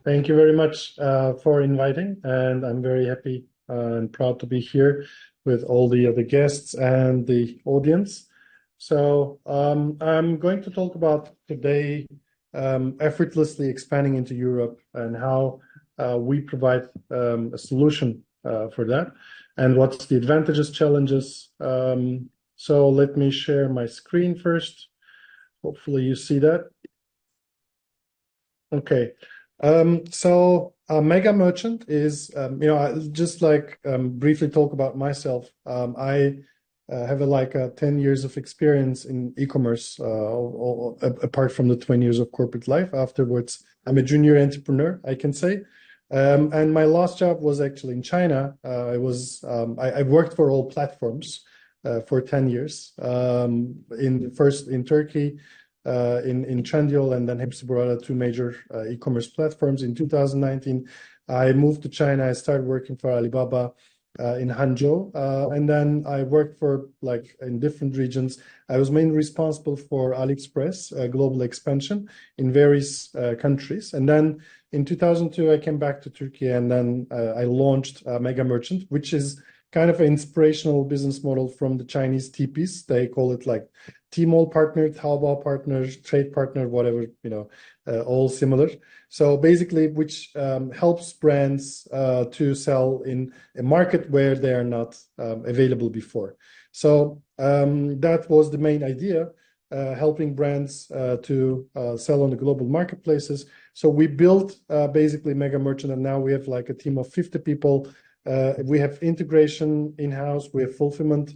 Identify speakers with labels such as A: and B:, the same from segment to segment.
A: Thank you very much for inviting, and I'm very happy and proud to be here with all the other guests and the audience. I'm going to talk about today effortlessly expanding into Europe and how we provide a solution for that, and what's the advantages, challenges. So let me share my screen first. Hopefully you see that. Okay. Mega Merchant is, I just briefly talk about myself. I have like 10 years of experience in e-commerce, apart from the 20 years of corporate life. Afterwards, I'm a junior entrepreneur, I can say. And my last job was actually in China. I worked for all platforms for 10 years. First in Turkey, in Trendyol, and then Hepsiburada, two major e-commerce platforms. In 2019, I moved to China. I started working for Alibaba in Hangzhou, and then I worked for in different regions. I was mainly responsible for AliExpress global expansion in various countries. And then in 2002, I came back to Turkey, and then I launched Mega Merchant, which is kind of an inspirational business model from the Chinese TPs. They call it like Tmall partner, Taobao partner, trade partner, whatever, all similar. So basically, which helps brands to sell in a market where they are not available before. So that was the main idea, helping brands to sell on the global marketplaces. So we built basically Mega Merchant, and now we have like a team of 50 people. We have integration in-house. We have fulfillment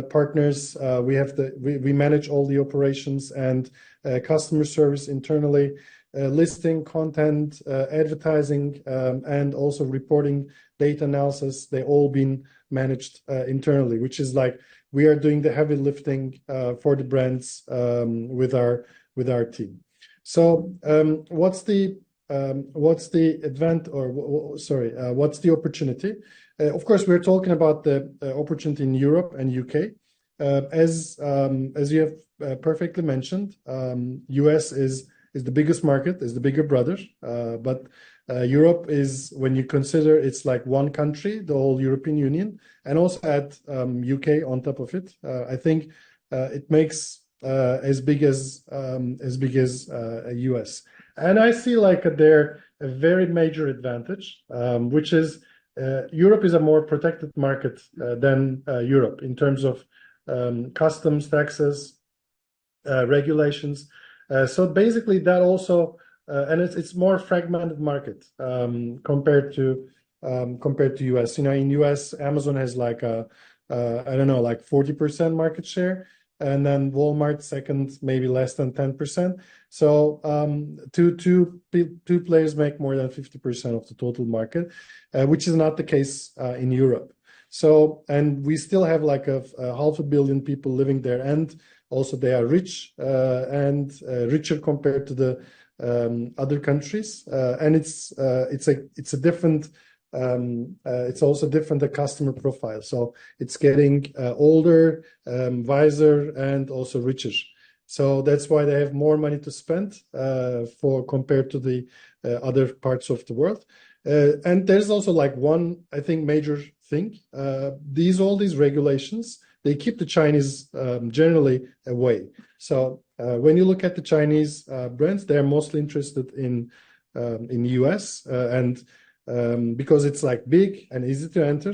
A: partners. We manage all the operations and customer service internally, listing, content, advertising, and also reporting, data analysis. They all been managed internally, which is like we are doing the heavy lifting for the brands with our team. So what's the opportunity? Of course, we're talking about the opportunity in Europe and UK. As you have perfectly mentioned, US is the biggest market, is the bigger brother. But Europe is, when you consider it's like one country, the whole European Union, and also add UK on top of it, I think it makes as big as US. And I see like there a very major advantage, which is Europe is a more protected market than Europe in terms of customs, taxes, regulations. So basically that also, and it's more fragmented market compared to US. In US, Amazon has like I don't know, like 40% market share. And then Walmart second, maybe less than 10%. So two players make more than 50% of the total market, which is not the case in Europe. So, and we still have like a 500 million people living there, and also they are rich and richer compared to the other countries. And it's a different. It's also different, the customer profile. So it's getting older, wiser, and also richer. So that's why they have more money to spend compared to the other parts of the world. And there's also like one, I think, major thing. All these regulations, they keep the Chinese generally away. So when you look at the Chinese brands, they're mostly interested in US and because it's like big and easy to enter.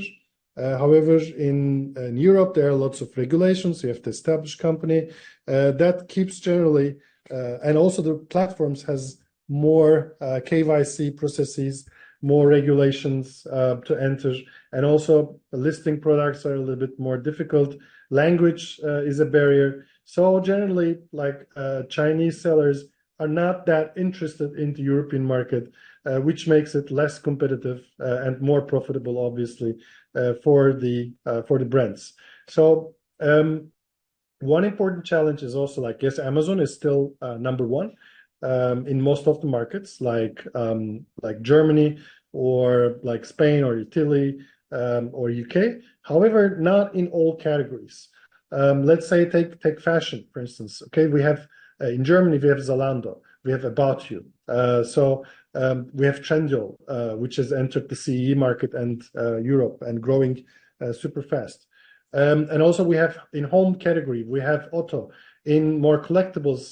A: However, in Europe, there are lots of regulations. You have to establish company that keeps generally, and also the platforms has more KYC processes, more regulations to enter, and also listing products are a little bit more difficult. Language is a barrier. So generally, like Chinese sellers are not that interested in the European market, which makes it less competitive and more profitable, obviously, for the brands. So one important challenge is also like, yes, Amazon is still number one in most of the markets, like Germany or like Spain or Italy or UK. However, not in all categories. Let's say take fashion, for instance. Okay, we have in Germany we have Zalando. we have About You. We have Trendyol, which has entered the CEE market and Europe and growing super fast. And also we have in home category, we have Otto. In more collectibles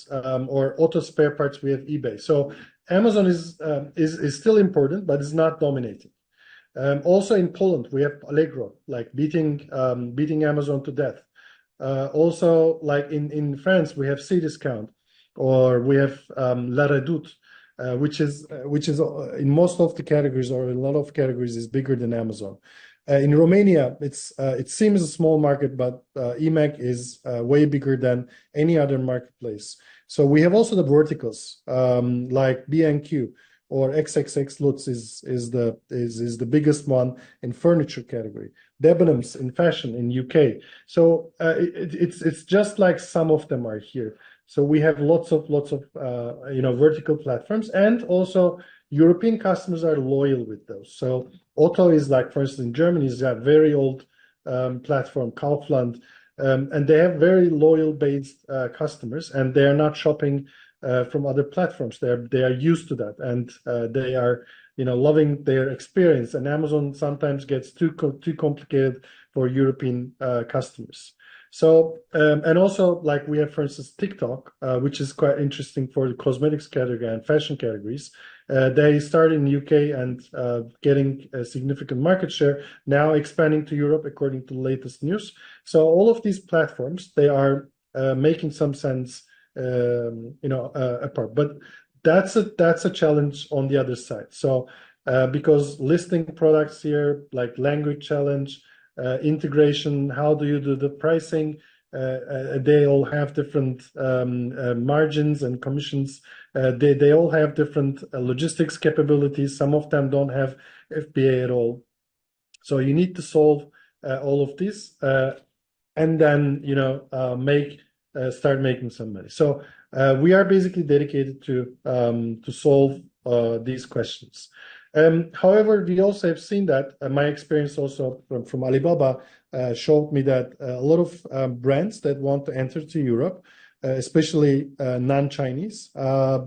A: or auto spare parts, we have eBay. So Amazon is still important, but it's not dominating. Also in Poland, we have Allegro, like beating Amazon to death. Also, like in France, we have Cdiscount, or we have La Redoute, which is in most of the categories or in a lot of categories is bigger than Amazon. In Romania, it seems a small market, but eMAG is way bigger than any other marketplace. So we have also the verticals like B&Q or XXX Lutz is the biggest one in furniture category. Debenhams in fashion in UK. So it's just like some of them are here. So we have lots of vertical platforms, and also European customers are loyal with those. So Otto is like, for instance, in Germany, is a very old platform, Kaufland, and they have very loyal based customers, and they are not shopping from other platforms. They are used to that, and they are loving their experience. And Amazon sometimes gets too complicated for European customers. So and also like we have, for instance, TikTok, which is quite interesting for the cosmetics category and fashion categories. They started in UK and getting a significant market share, now expanding to Europe according to the latest news. So all of these platforms, they are making some sense apart. But that's a challenge on the other side. So because listing products here, like language challenge, integration, how do you do the pricing? They all have different margins and commissions. They all have different logistics capabilities. Some of them don't have FBA at all. So you need to solve all of this and then start making some money. So we are basically dedicated to solve these questions. However, we also have seen that my experience also from Alibaba showed me that a lot of brands that want to enter to Europe, especially non-Chinese,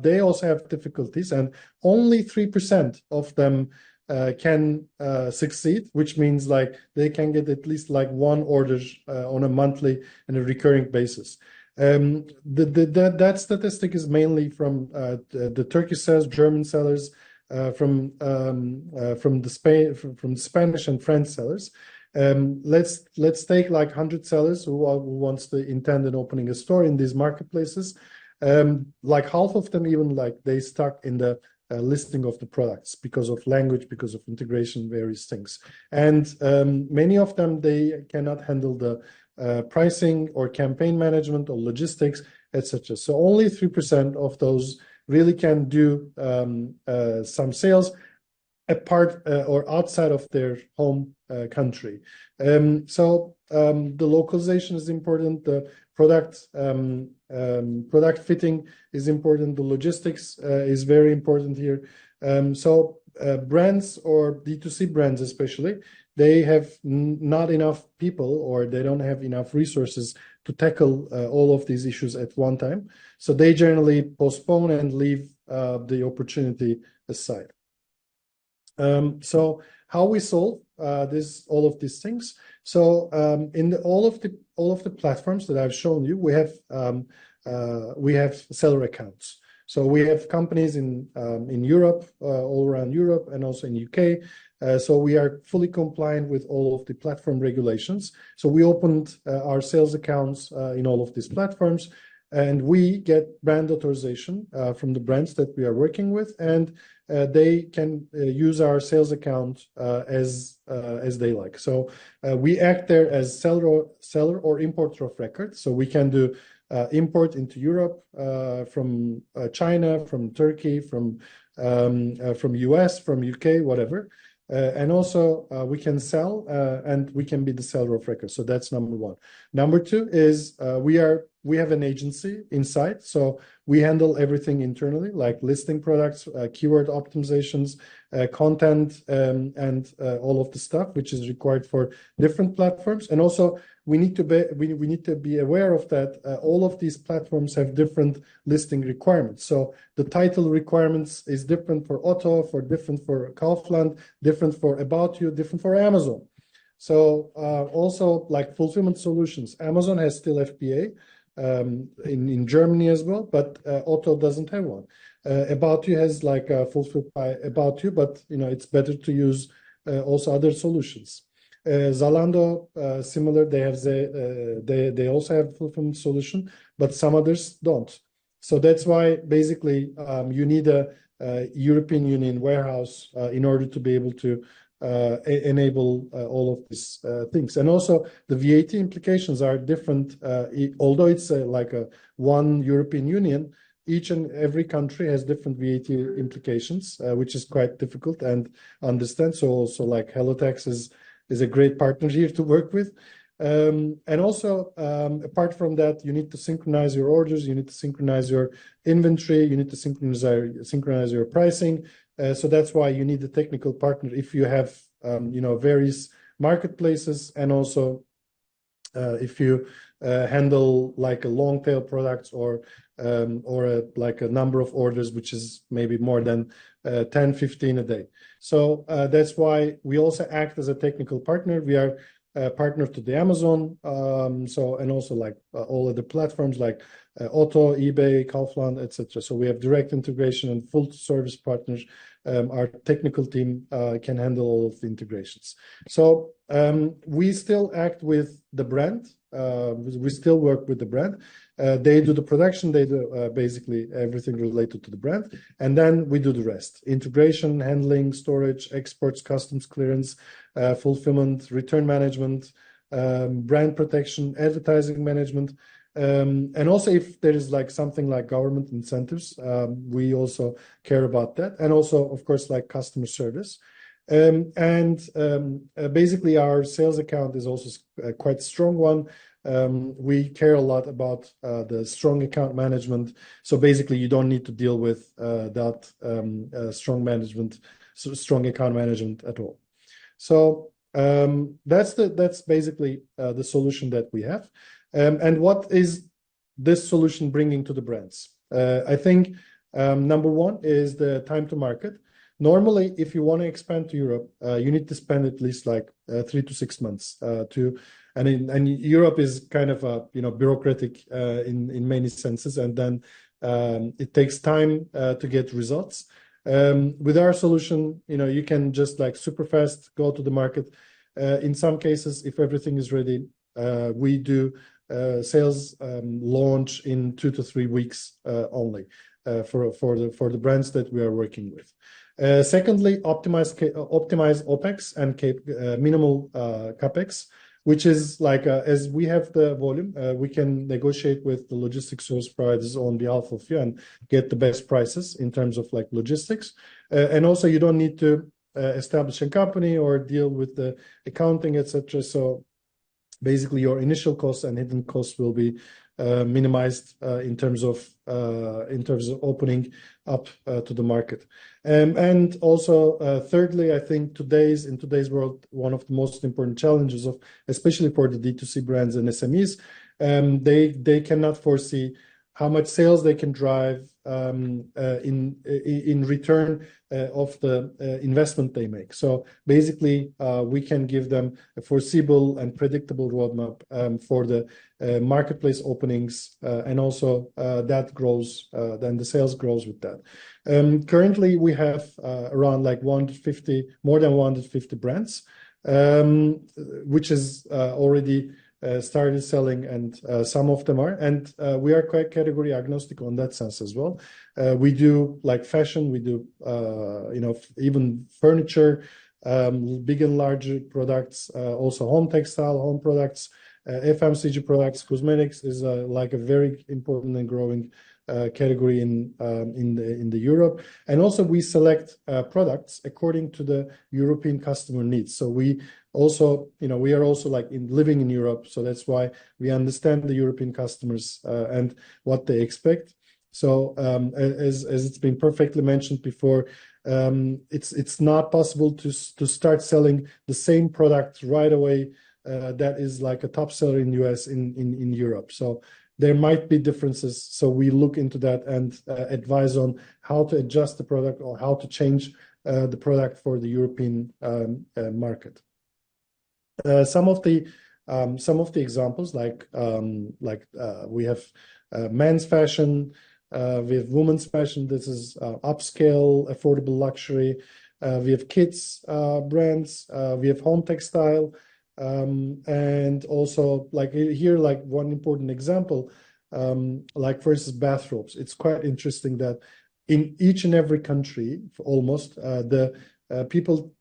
A: they also have difficulties, and only 3% of them can succeed, which means like they can get at least like one order on a monthly and a recurring basis. That statistic is mainly from the Turkish sellers, German sellers, from the Spanish and French sellers. Let's take like 100 sellers who wants to intend on opening a store in these marketplaces. Like half of them even like they stuck in the listing of the products because of language, because of integration, various things. And many of them, they cannot handle the pricing or campaign management or logistics, etc. So only 3% of those really can do some sales apart or outside of their home country. So the localization is important. The product fitting is important. The logistics is very important here. So brands or D2C brands especially, they have not enough people or they don't have enough resources to tackle all of these issues at one time. So they generally postpone and leave the opportunity aside. So how we solve all of these things? So in all of the platforms that I've shown you, we have seller accounts. So we have companies in Europe, all around Europe, and also in UK. So we are fully compliant with all of the platform regulations. So we opened our sales accounts in all of these platforms, and we get brand authorization from the brands that we are working with, and they can use our sales account as they like. So we act there as seller or importer of record. So we can do import into Europe from China, from Turkey, from US, from UK, whatever. And also we can sell and we can be the seller of record. So that's number one. Number two is we are we have an agency inside, so we handle everything internally, like listing products, keyword optimizations, content, and all of the stuff which is required for different platforms. And also, we need to be aware of that. All of these platforms have different listing requirements. So the title requirements is different for Otto, different for Kaufland, different for About You, different for Amazon. So also like fulfillment solutions, Amazon has still FBA in Germany as well, but Otto doesn't have one. About You has like fulfilled by About You, but it's better to use also other solutions. Zalando, similar, they also have fulfillment solution, but some others don't. So that's why basically you need a European Union warehouse in order to be able to enable all of these things. And also the VAT implications are different. Although it's like a one European Union, each and every country has different VAT implications, which is quite difficult and understand. So also like HelloTax is a great partner here to work with. And also, apart from that, you need to synchronize your orders, you need to synchronize your inventory, you need to synchronize your pricing. So that's why you need a technical partner if you have, various marketplaces, and also if you handle like a long tail products or like a number of orders, which is maybe more than 10, 15 a day. So that's why we also act as a technical partner. We are partner to the Amazon, and also like all of the platforms like Otto, eBay, Kaufland, etc. So we have direct integration and full service partners. Our technical team can handle all of the integrations. So we still act with the brand. We still work with the brand. They do the production, they do basically everything related to the brand, and then we do the rest: integration, handling, storage, exports, customs clearance, fulfillment, return management, brand protection, advertising management, and also if there is like something like government incentives, we also care about that, and also of course like customer service. Basically our sales account is also a quite strong one. We care a lot about the strong account management. So basically you don't need to deal with that strong account management at all. So that's basically the solution that we have. And what is this solution bringing to the brands? I think number one is the time to market. Normally, if you want to expand to Europe, you need to spend at least like 3 to 6 months and Europe is kind of a bureaucratic in many senses, and then it takes time to get results. With our solution, you can just like super fast go to the market. In some cases, if everything is ready, we do sales launch in 2 to 3 weeks only for the brands that we are working with. Secondly, optimize OPEX and minimal CAPEX, which is like as we have the volume, we can negotiate with the logistics service providers on behalf of you and get the best prices in terms of like logistics. And also you don't need to establish a company or deal with the accounting, etc. So basically your initial costs and hidden costs will be minimized in terms of opening up to the market. And also thirdly, I think in today's world, one of the most important challenges of especially for the D2C brands and SMEs, they cannot foresee how much sales they can drive in return of the investment they make. So basically, we can give them a foreseeable and predictable roadmap for the marketplace openings, and also that grows, then the sales grows with that. Currently, we have around like more than 150 brands, which is already started selling, and some of them are, and we are quite category agnostic on that sense as well. We do like fashion, we do even furniture, big and larger products, also home textile, home products, FMCG products, cosmetics is like a very important and growing category in the Europe. And also we select products according to the European customer needs. So we also, we are also like living in Europe, so that's why we understand the European customers and what they expect. So as it's been perfectly mentioned before, it's not possible to start selling the same product right away that is like a top seller in US in Europe. So there might be differences. So we look into that and advise on how to adjust the product or how to change the product for the European market. Some of the examples like we have men's fashion, we have women's fashion. This is upscale, affordable luxury. We have kids brands. We have home textile, and also like here, like one important example, like for instance, bathrobes. It's quite interesting that in each and every country, almost the people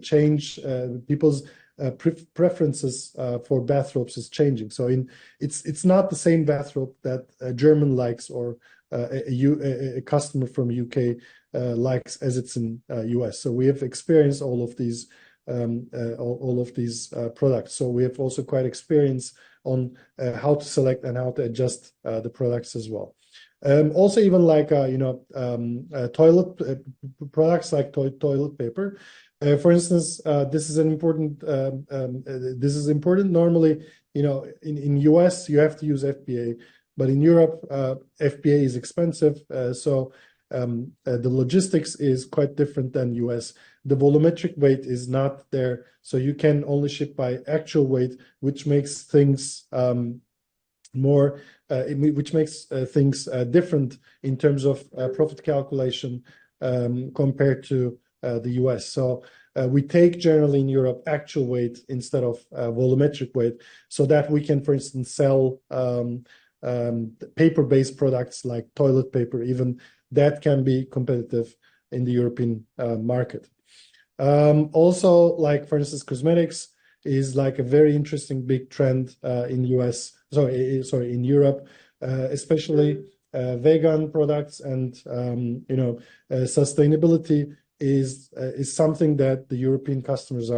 A: change people's preferences for bathrobes is changing. So it's not the same bathrobe that a German likes or a customer from UK likes as it's in US. So we have experienced all of these products. So we have also quite experience on how to select and how to adjust the products as well. Also, even like toilet products like toilet paper. For instance, this is an important. This is important. Normally, in US you have to use FBA, but in Europe FBA is expensive. So the logistics is quite different than US. The volumetric weight is not there, so you can only ship by actual weight, which makes things different in terms of profit calculation compared to the US. So we take generally in Europe actual weight instead of volumetric weight, so that we can, for instance, sell paper-based products like toilet paper, even that can be competitive in the European market. Also, like for instance, cosmetics is like a very interesting big trend in in Europe, especially vegan products, and sustainability is something that the European customers are